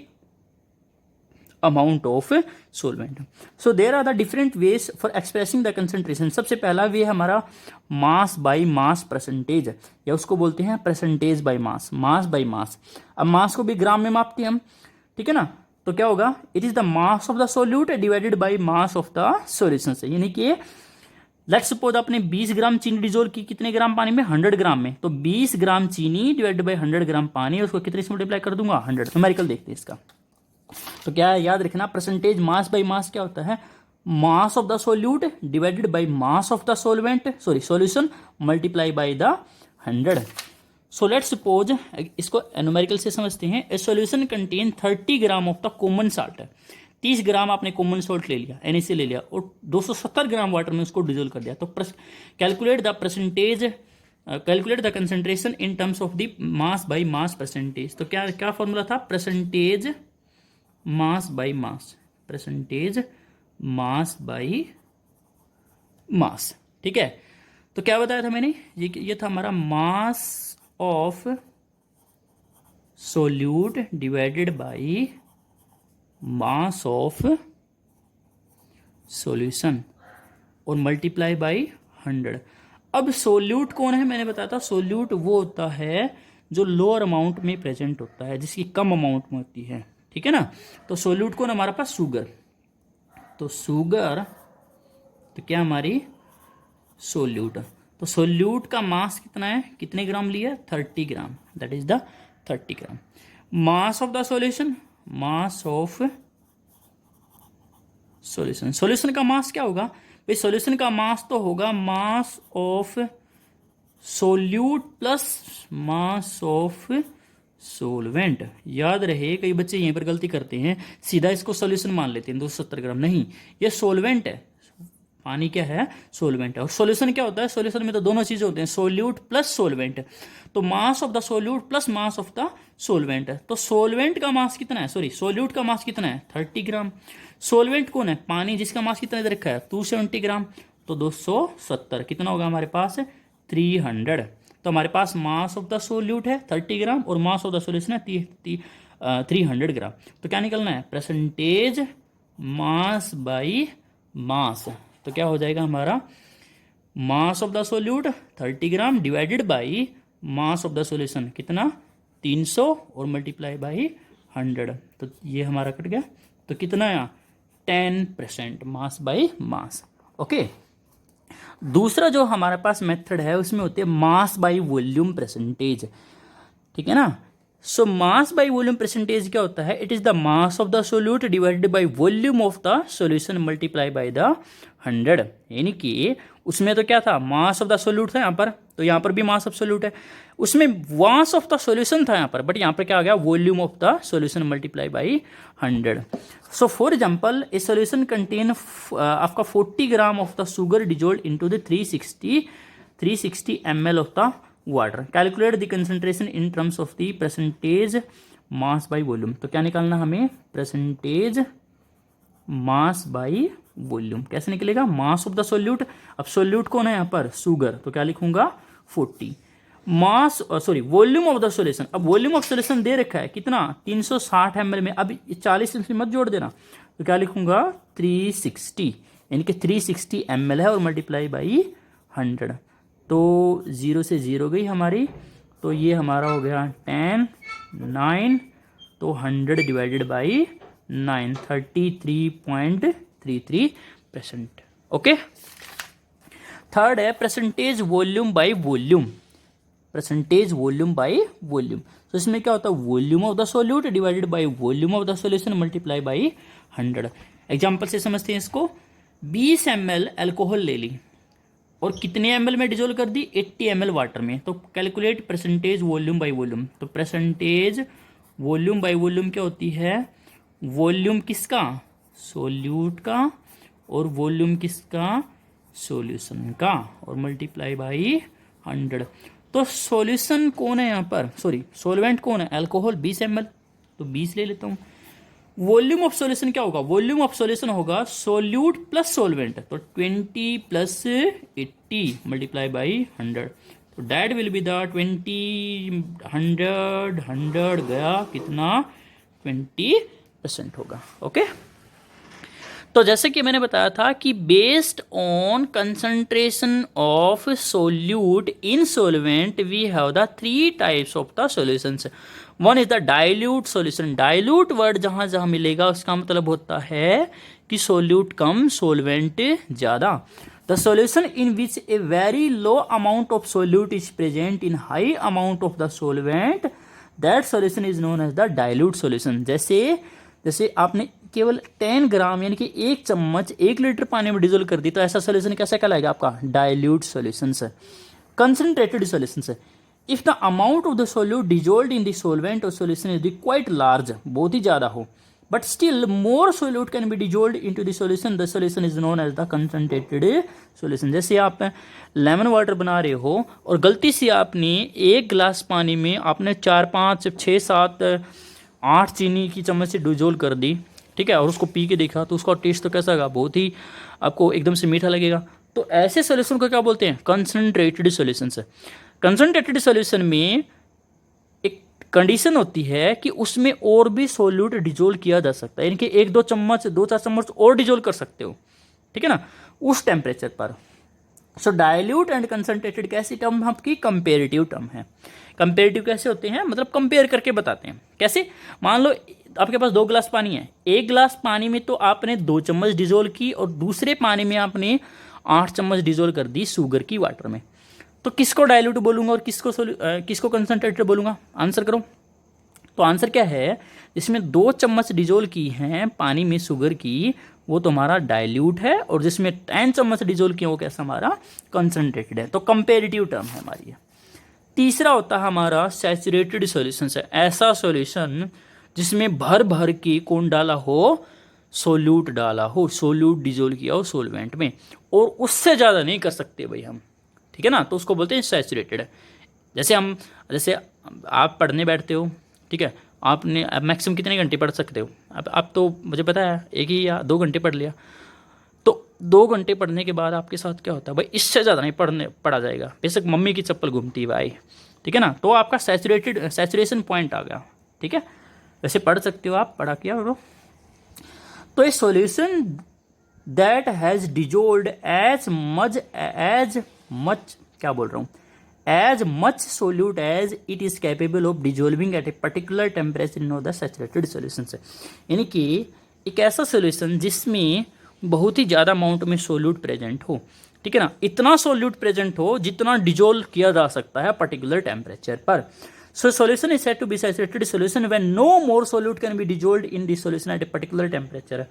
amount of solvent. So there are the different ways for expressing the concentration. सबसे पहला वे हमारा मास बाय मास परसेंटेज, या उसको बोलते हैं percentage by mass, mass by mass. अब मास को भी ग्राम में मापते हैं हम, ठीक है ना, तो क्या होगा, it is the mass of the solute divided by mass of the solution से। यानी कि लेट्स सपोज आपने 20 ग्राम चीनी डिजोल्व की कितने ग्राम पानी में, 100 ग्राम में, तो 20 ग्राम चीनी डिवाइडेड बाय 100 ग्राम पानी, उसको कितने से मल्टीप्लाई कर दूंगा, 100। न्यूमेरिकल देखते हैं इसका। तो क्या है, याद रखना परसेंटेज मास बाय मास क्या होता है, मास of the solute divided by mass of the solvent solution multiply by the 100। So let's suppose, इसको न्यूमेरिकल से समझते हैं। ए solution contain 30 gram of the common salt, 30 ग्राम आपने कॉमन सॉल्ट ले लिया, NaCl ले लिया, और 270 ग्राम वाटर में उसको डिजोल्व कर दिया। तो calculate the percentage, calculate the concentration in terms of the mass by mass percentage. तो क्या क्या फॉर्मूला था, percentage mass by mass, percentage mass by mass, ठीक है। तो क्या बताया था मैंने, ये था हमारा mass of solute divided by mass of solution और मल्टीप्लाई बाय 100। अब सोल्यूट कौन है, मैंने बताया था सोल्यूट वो होता है जो लोअर अमाउंट में प्रेजेंट होता है, जिसकी कम अमाउंट में होती है, ठीक है ना। तो सोल्यूट कौन हमारा पास, शुगर। तो शुगर, तो क्या हमारी सोल्यूट, तो सोल्यूट का मास कितना है, कितने ग्राम लिया, 30 gram, that is the 30 gram. Mass of the solution, mass of solution, solution का मास क्या होगा भाई, सॉल्यूशन का मास तो होगा mass of solute plus mass of solvent. याद रहे, कई बच्चे यहीं पर गलती करते हैं, सीधा इसको सॉल्यूशन मान लेते हैं 270 ग्राम, नहीं, ये सोलवेंट है, पानी क्या है, सोलवेंट है। और सॉल्यूशन क्या होता है, सॉल्यूशन में तो दोनों चीजें होते हैं, सोल्यूट प्लस सोलवेंट। तो mass of the solute plus mass of the solvent. तो सोलवेंट का मास कितना है, सॉरी सोल्यूट का मास कितना है, 30 ग्राम। सोलवेंट कौन है, पानी, जिसका मास कितना दे रखा है, 270 ग्राम। तो 270 कितना होगा हमारे पास, 300। तो हमारे पास मास ऑफ द सोल्यूट है 30 ग्राम और मास ऑफ द सोल्यूशन है 300 ग्राम। तो क्या निकलना है, परसेंटेज मास बाई मास। तो क्या हो जाएगा हमारा, मास of the solute 30 gram divided by mass of the solution कितना, 300 और मल्टीप्लाई बाई 100। तो ये हमारा कट गया। तो कितना है, 10% मास बाई मास। ओके, दूसरा जो हमारे पास मेथड है उसमें होती है मास बाई वॉल्यूम परसेंटेज, ठीक है ना। सो मास बाई वॉल्यूम परसेंटेज क्या होता है, it is the mass of the solute divided by volume of the solution multiply by the 100। यानी कि उसमें तो क्या था, मास ऑफ द सोल्यूट था यहाँ पर, तो यहाँ पर भी मास ऑफ सोल्यूट है, उसमें मास ऑफ द सॉल्यूशन था यहाँ पर, बट यहाँ पर क्या आ गया, volume of the solution multiply by 100। So for example A solution contain आपका 40 gram of the sugar dissolved into the 360 ml of the water. Calculate the concentration in terms of the percentage mass by volume. तो क्या निकालना हमें, percentage mass by volume. कैसे निकलेगा, मास of the solute, अब solute कौन है यहाँ पर, शुगर, तो क्या लिखूंगा 40, mass sorry volume of the solution. अब वॉल्यूम ऑफ सॉल्यूशन दे रखा है कितना, 360 ml में, अब 40 इसमें मत जोड़ देना, तो क्या लिखूंगा 360, यानी कि 360 ml है और मल्टीप्लाई बाई 100। तो 0 से 0 गई हमारी तो ये हमारा हो गया 10, 9, तो 100 डिवाइडेड बाई 9, 33.33%। ओके। थर्ड है percentage volume by volume, percentage volume by volume. तो इसमें क्या होता है, volume of the solute divided by volume of the solution multiply by 100। Example से समझते हैं इसको। 20 ml अल्कोहल ले ली और कितने ml में डिजोल्व कर दी, 80 ml वाटर में। तो calculate percentage volume by volume. तो परसेंटेज वॉल्यूम बाई वॉल्यूम क्या होती है, वॉल्यूम किसका, सॉल्यूट का, और वॉल्यूम किसका, सॉल्यूशन का, और मल्टीप्लाई बाई 100। तो सॉल्यूशन कौन है यहाँ पर, सॉरी सॉल्वेंट कौन है, अल्कोहल 20 ml, तो 20 ले लेता हूँ। वॉल्यूम ऑफ सॉल्यूशन क्या होगा, वॉल्यूम ऑफ सॉल्यूशन होगा सॉल्यूट प्लस सॉल्वेंट, तो 20 प्लस 80 मल्टीप्लाई बाई 100। तो डैट विल बी द 20, 100 गया कितना, 20% होगा। ओके। तो जैसे कि मैंने बताया था कि based on concentration of solute in solvent we have the 3 types of the solutions. One is the dilute solution. Dilute word जहां जहां मिलेगा उसका मतलब होता है कि सोल्यूट कम सोलवेंट ज़्यादा। The solution in which a very low amount of solute is present in high amount of the solvent, that solution is known as the dilute solution. जैसे आपने केवल 10 ग्राम यानी कि 1 चम्मच 1 लीटर पानी में डिजोल्व कर दी, तो ऐसा सॉल्यूशन कैसा कहलाएगा आपका, डाइल्यूट सॉल्यूशन है। कंसंट्रेटेड सॉल्यूशन है। If the amount of the solute dissolved in the solvent और सॉल्यूशन इज क्वाइट लार्ज, बहुत ही ज्यादा हो, but still more solute can be dissolved into the solution, the solution is known as the concentrated solution. जैसे आप lemon water बना रहे हो और गलती से आपने 1 गिलास पानी में आपने 4, 5, 6, 7, 8 चीनी की चम्मच से डिजोल्व कर दी, ठीक है, और उसको पी के देखा तो उसका टेस्ट तो कैसा होगा, बहुत ही आपको एकदम से मीठा लगेगा। तो ऐसे सॉल्यूशन को क्या बोलते हैं, कंसंट्रेटेड सॉल्यूशन है। कंसंट्रेटेड सॉल्यूशन में एक कंडीशन होती है कि उसमें और भी सोल्यूट डिजोल्व किया जा सकता है, यानी कि 1-2 चम्मच 2-4 चम्मच और डिजोल्व कर सकते हो, ठीक है ना, उस टेम्परेचर पर। सो डाइल्यूट एंड कंसंट्रेटेड कैसी टर्म आपकी, कंपेरेटिव टर्म है। कंपेरेटिव कैसे होते हैं, मतलब कंपेयर करके बताते हैं। कैसे, मान लो आपके पास 2 गिलास पानी है, 1 गिलास पानी में तो आपने 2 चम्मच डिजोल्व की और दूसरे पानी में आपने 8 चम्मच डिजोल्व कर दी शुगर की वाटर में। तो किसको डाइल्यूट बोलूंगा और किसको कंसंट्रेटेड बोलूंगा, आंसर करो। तो आंसर क्या है, जिसमें 2 चम्मच डिजोल्व की हैं पानी में शुगर की, वो तुम्हारा डाइल्यूट है, और जिसमें 10 चम्मच डिजोल्व किया वो कैसा हमारा कंसंट्रेटेड है। तो कंपेरेटिव टर्म है हमारी। तीसरा होता है हमारा सैचुरेटेड सॉल्यूशन है। ऐसा सॉल्यूशन जिसमें भर भर के कौन डाला हो, सोल्यूट डाला हो, सोल्यूट डिजोल्व किया हो सोलवेंट में, और उससे ज़्यादा नहीं कर सकते भाई हम, ठीक है ना, तो उसको बोलते हैं सैचुरेटेड। जैसे आप पढ़ने बैठते हो, ठीक है, आपने अब मैक्सिमम कितने घंटे पढ़ सकते हो, अब तो मुझे पता है 1 ही या 2 घंटे पढ़ लिया, तो 2 घंटे पढ़ने के बाद आपके साथ क्या होता है भाई, इससे ज़्यादा नहीं पढ़ा जाएगा, बेशक मम्मी की चप्पल घूमती है भाई, ठीक है ना, तो आपका सैचुरेशन पॉइंट आ गया, ठीक है। वैसे पढ़ सकते हो आप, पढ़ा किया हो। तो a solution that has dissolved as much क्या बोल रहा हूँ, as much solute as it is capable of dissolving at a particular temperature in the saturated solution है। यानी कि एक ऐसा सॉल्यूशन जिसमें बहुत ही ज़्यादा अमाउंट में सोल्यूट प्रेजेंट हो, ठीक है ना, इतना सोल्यूट प्रेजेंट हो जितना डिजोल्व किया जा सकता है पर्टिकुलर टेम्परेचर पर। So solution is said to be saturated solution when no more solute can be dissolved in the solution at a particular temperature।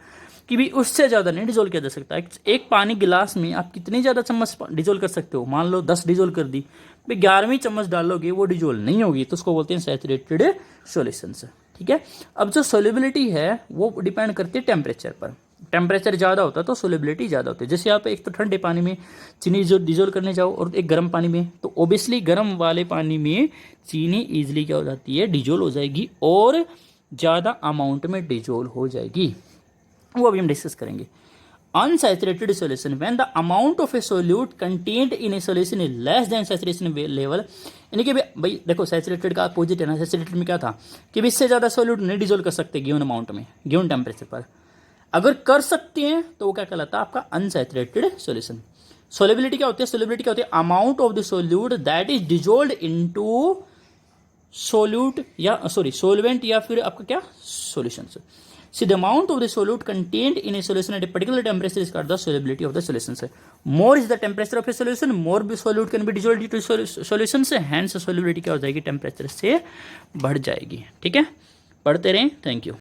कि भी उससे ज़्यादा नहीं डिजोल्व किया जा सकता है। एक पानी गिलास में आप कितनी ज़्यादा चम्मच डिजोल्व कर सकते हो, मान लो 10 डिजोल्व कर दी, भाई 11वीं चम्मच डालोगे वो डिजोल्व नहीं होगी, तो उसको बोलते हैं सैचुरेटेड सॉल्यूशन, ठीक है। अब जो सोल्युबिलिटी है वो डिपेंड करती है टेम्परेचर पर। टेम्परेचर ज़्यादा होता है तो सोल्युबिलिटी ज़्यादा होती है। जैसे आप एक तो ठंडे पानी में चीनी जो डिजोल्व करने जाओ और एक गर्म पानी में, तो ओबियसली गर्म वाले पानी में चीनी ईजिली क्या हो जाती है, डिजोल्व हो जाएगी और ज़्यादा अमाउंट में डिजोल्व हो जाएगी, वो अभी हम डिस्कस करेंगे। Unsaturated solution when the amount of A solute contained in A solution is less than saturation level. यानी कि भाई देखो सैचुरेटेड का अपोजिट है ना, सैचुरेटेड में क्या था कि इससे ज़्यादा सोल्यूट नहीं डिजोल्व कर सकते गिवन अमाउंट में, गिवन टेम्परेचर पर। अगर कर सकते हैं तो वो क्या कहलाता है आपका अनसैचुरेटेड सॉल्यूशन। सोल्युबिलिटी क्या होती है, सोल्युबिलिटी क्या होती है, amount of the solute that is dissolved into solute या सोलवेंट या फिर आपका क्या solution. See the amount of the solute contained in a solution at a particular temperature is called the solubility of the solutions. More is the temperature of a solution, more solute can be dissolved into solutions, hence solubility क्या हो जाएगी temperature से बढ़ जाएगी। ठीक है, पढ़ते रहें। Thank you.